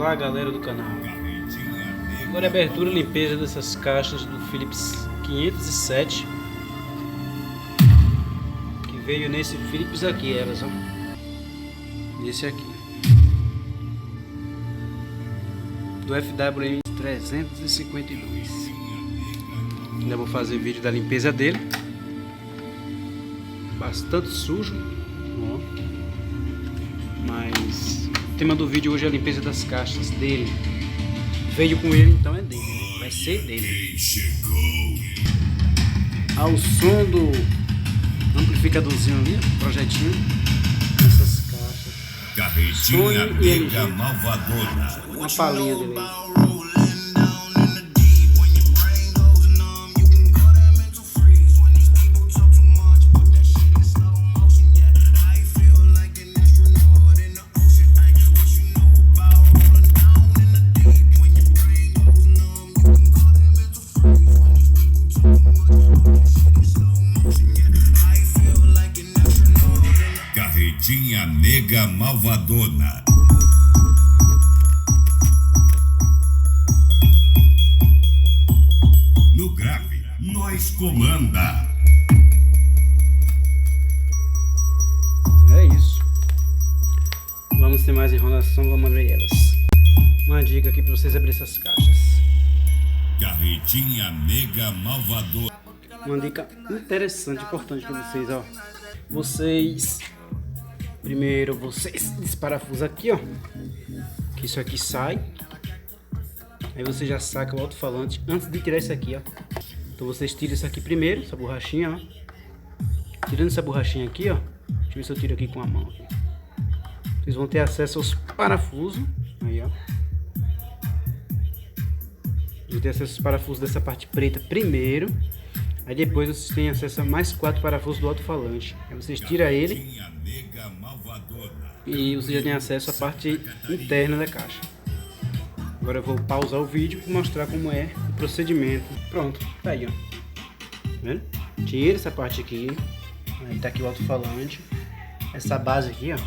Olá galera do canal. Agora é abertura e limpeza dessas caixas do Philips 507 que veio nesse Philips aqui, elas ó. Esse aqui do FWM 352. Ainda vou fazer vídeo da limpeza dele. Bastante sujo, ó. Mas o tema do vídeo hoje é a limpeza das caixas dele. Veio com ele, então é dele, né? Vai ser dele. Ao som do amplificadorzinho ali, projetinho, essas caixas. Carretinha Mega Malvadona. Uma palhinha dele aí. Carretinha Mega Malvadona. No grave, nós comanda. É isso. Vamos ter mais enrolação, vamos abrir elas. Uma dica aqui para vocês abrir essas caixas. Carretinha Mega Malvadona. Uma dica interessante, importante para vocês, ó. Primeiro vocês desparafusam aqui, ó. Que isso aqui sai. Aí você já saca o alto-falante antes de tirar isso aqui, ó. Então vocês tiram isso aqui primeiro, essa borrachinha, ó. Tirando essa borrachinha aqui, ó. Deixa eu ver se eu tiro aqui com a mão. Aqui. Vocês vão ter acesso aos parafusos. Aí, ó. Vão ter acesso aos parafusos dessa parte preta primeiro. Aí depois vocês têm acesso a mais 4 parafusos do alto-falante. Aí vocês tiram ele e vocês já têm acesso à parte interna da caixa. Agora eu vou pausar o vídeo para mostrar como é o procedimento. Pronto, tá aí, ó. Tá vendo? Tira essa parte aqui. Aí tá aqui o alto-falante. Essa base aqui, ó,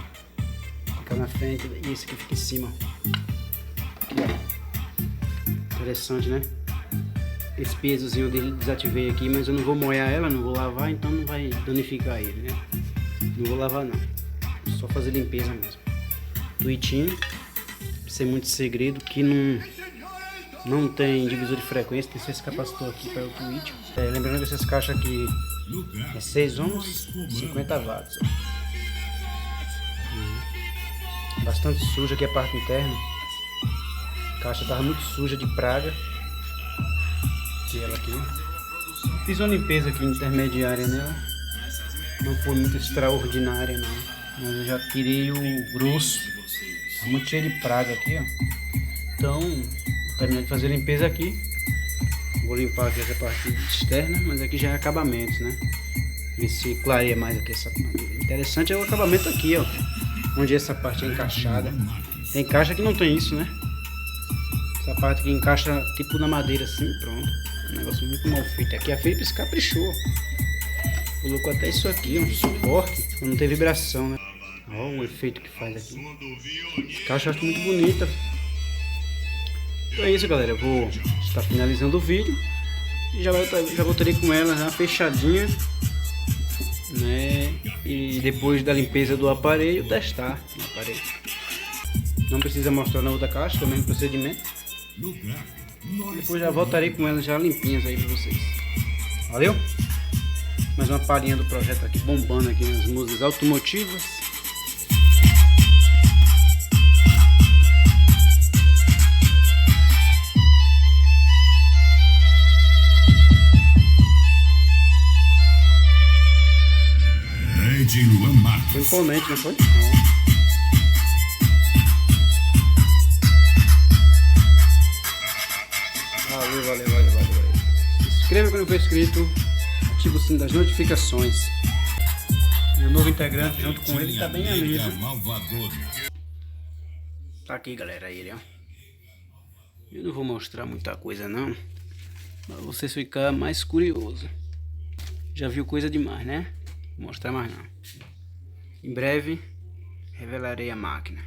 fica na frente e esse aqui fica em cima. Aqui, ó. Interessante, né? Esse pesozinho dele desativei aqui, mas eu não vou molhar ela, não vou lavar, então não vai danificar ele, né? Não vou lavar não, só fazer limpeza mesmo. Tweetinho, sem muito segredo, que não tem divisor de frequência, tem esse capacitor aqui para o tweet. Lembrando que essas caixas aqui é 6 ohms, 50 watts. Bastante suja aqui a parte interna. A caixa estava muito suja de praga. Ela aqui. Fiz uma limpeza aqui intermediária nela. Não foi muito extraordinária não. Mas eu já tirei o grosso. Tá muito cheio de praga aqui, ó. Então, vou terminar de fazer a limpeza aqui. Vou limpar aqui essa parte externa, mas aqui já é acabamento, né? Ver se clareia mais aqui essa parte. Interessante é o acabamento aqui, ó. Onde essa parte é encaixada. Tem caixa que não tem isso, né? Essa parte que encaixa tipo na madeira assim, pronto. Um negócio muito mal feito. Aqui a Philips caprichou. Colocou até isso aqui, um suporte, pra não ter vibração, né? Olha o efeito que faz aqui. Essa caixa eu acho muito bonita. Então é isso, galera. Eu vou estar finalizando o vídeo. E já voltarei com ela já fechadinha, né? E depois da limpeza do aparelho, testar o aparelho. Não precisa mostrar na outra caixa, é o mesmo procedimento. Depois já voltarei com elas já limpinhas aí pra vocês. Valeu? Mais uma palhinha do projeto aqui bombando aqui nas músicas automotivas. Ed Luan Marcos. Foi imponente, não foi? Valeu. Se inscreva quando for inscrito, ativa o sino das notificações. E o novo integrante junto com ele tá bem amigo. Tá aqui, galera, ele, ó. Eu não vou mostrar muita coisa não, pra vocês ficarem mais curiosos. Já viu coisa demais, né? Vou mostrar mais não. Em breve revelarei a máquina.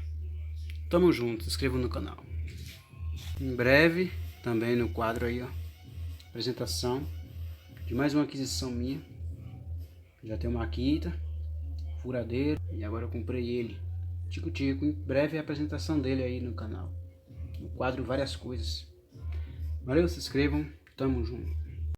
Tamo junto, se inscreva no canal. Em breve, também no quadro aí, ó, apresentação de mais uma aquisição minha. Já tem uma Akita, furadeira, e agora eu comprei ele, Tico-Tico. Em breve a apresentação dele aí no canal, no quadro Várias Coisas. Valeu, se inscrevam, tamo junto.